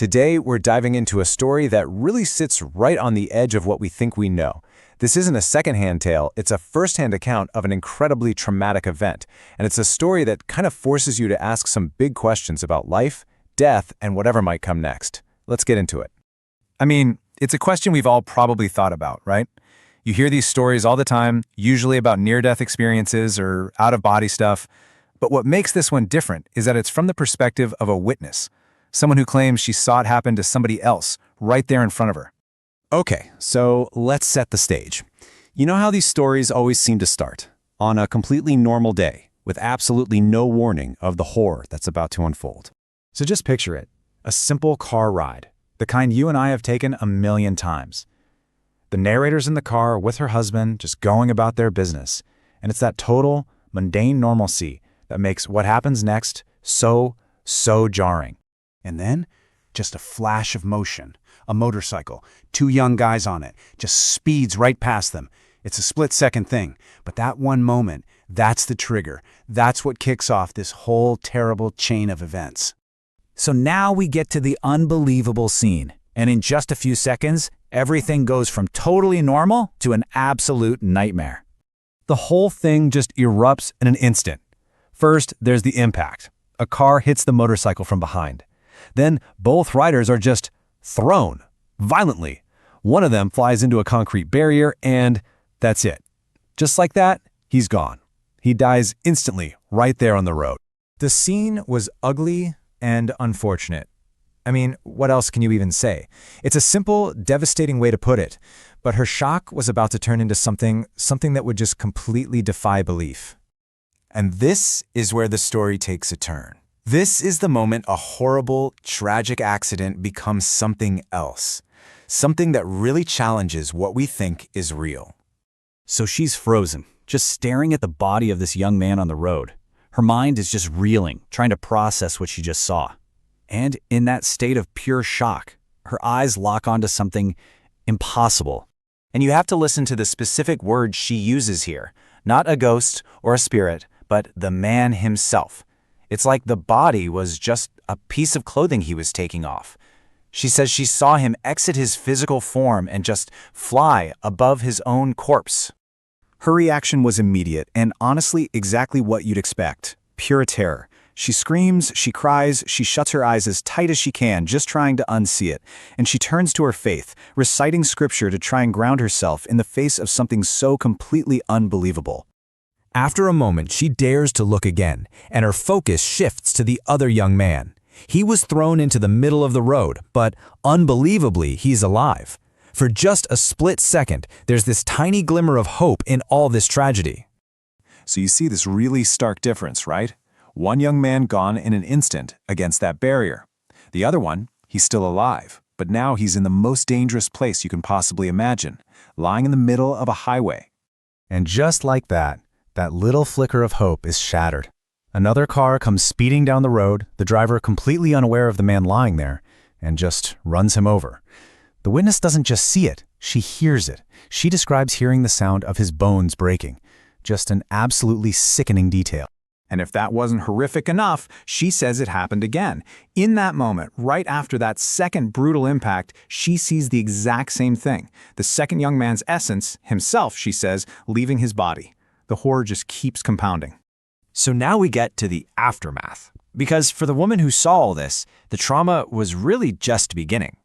Today, we're diving into a story that really sits right on the edge of what we think we know. This isn't a secondhand tale, it's a first-hand account of an incredibly traumatic event, and it's a story that kind of forces you to ask some big questions about life, death, and whatever might come next. Let's get into it. I mean, it's a question we've all probably thought about, right? You hear these stories all the time, usually about near-death experiences or out-of-body stuff, but what makes this one different is that it's from the perspective of a witness. Someone who claims she saw it happen to somebody else, right there in front of her. Okay, so let's set the stage. You know how these stories always seem to start? On a completely normal day, with absolutely no warning of the horror that's about to unfold. So just picture it, a simple car ride, the kind you and I have taken a million times. The narrator's in the car with her husband, just going about their business, and it's that total, mundane normalcy that makes what happens next so jarring. And then, just a flash of motion. A motorcycle, two young guys on it, just speeds right past them. It's a split-second thing, but that one moment, that's the trigger. That's what kicks off this whole terrible chain of events. So now we get to the unbelievable scene, and in just a few seconds, everything goes from totally normal to an absolute nightmare. The whole thing just erupts in an instant. First, there's the impact. A car hits the motorcycle from behind. Then both riders are just thrown violently. One of them flies into a concrete barrier, and that's it. Just like that, he's gone. He dies instantly right there on the road. The scene was ugly and unfortunate. I mean, what else can you even say? It's a simple, devastating way to put it, but her shock was about to turn into something that would just completely defy belief. And this is where the story takes a turn. This is the moment a horrible, tragic accident becomes something else. Something that really challenges what we think is real. So she's frozen, just staring at the body of this young man on the road. Her mind is just reeling, trying to process what she just saw. And in that state of pure shock, her eyes lock onto something impossible. And you have to listen to the specific words she uses here. Not a ghost or a spirit, but the man himself. It's like the body was just a piece of clothing he was taking off. She says she saw him exit his physical form and just fly above his own corpse. Her reaction was immediate and honestly exactly what you'd expect. Pure terror. She screams, she cries, she shuts her eyes as tight as she can, just trying to unsee it. And she turns to her faith, reciting scripture to try and ground herself in the face of something so completely unbelievable. After a moment, she dares to look again, and her focus shifts to the other young man. He was thrown into the middle of the road, but unbelievably, he's alive. For just a split second, there's this tiny glimmer of hope in all this tragedy. So you see this really stark difference, right? One young man gone in an instant against that barrier. The other one, he's still alive, but now he's in the most dangerous place you can possibly imagine, lying in the middle of a highway. And just like that little flicker of hope is shattered. Another car comes speeding down the road, the driver completely unaware of the man lying there, and just runs him over. The witness doesn't just see it, she hears it. She describes hearing the sound of his bones breaking. Just an absolutely sickening detail. And if that wasn't horrific enough, she says it happened again. In that moment, right after that second brutal impact, she sees the exact same thing. The second young man's essence, himself, she says, leaving his body. The horror just keeps compounding. So now we get to the aftermath. Because for the woman who saw all this, the trauma was really just beginning.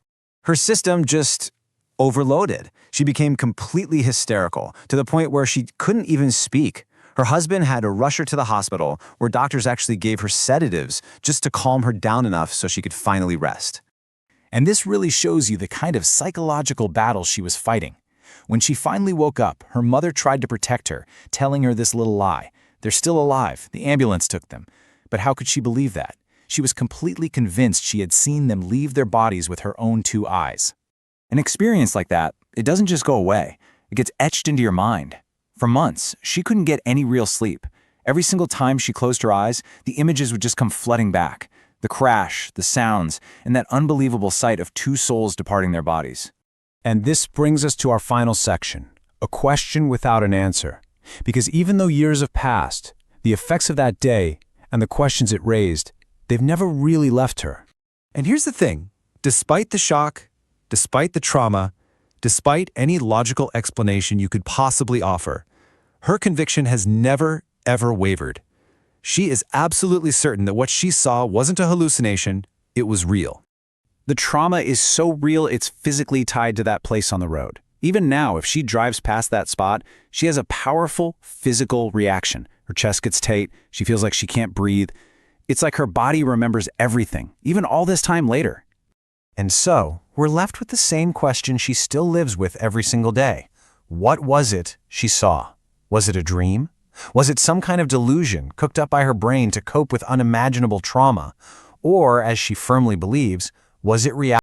Her system just overloaded. She became completely hysterical, to the point where she couldn't even speak. Her husband had to rush her to the hospital, where doctors actually gave her sedatives just to calm her down enough so she could finally rest. And this really shows you the kind of psychological battle she was fighting. When she finally woke up, her mother tried to protect her, telling her this little lie. They're still alive. The ambulance took them. But how could she believe that? She was completely convinced she had seen them leave their bodies with her own two eyes. An experience like that, it doesn't just go away. It gets etched into your mind. For months, she couldn't get any real sleep. Every single time she closed her eyes, the images would just come flooding back. The crash, the sounds, and that unbelievable sight of two souls departing their bodies. And this brings us to our final section, a question without an answer. Because even though years have passed, the effects of that day and the questions it raised, they've never really left her. And here's the thing. Despite the shock, despite the trauma, despite any logical explanation you could possibly offer, her conviction has never, ever wavered. She is absolutely certain that what she saw wasn't a hallucination, it was real. The trauma is so real it's physically tied to that place on the road. Even now, if she drives past that spot, she has a powerful physical reaction. Her chest gets tight, she feels like she can't breathe. It's like her body remembers everything, even all this time later. And so, we're left with the same question she still lives with every single day. What was it she saw? Was it a dream? Was it some kind of delusion cooked up by her brain to cope with unimaginable trauma? Or, as she firmly believes, was it reality?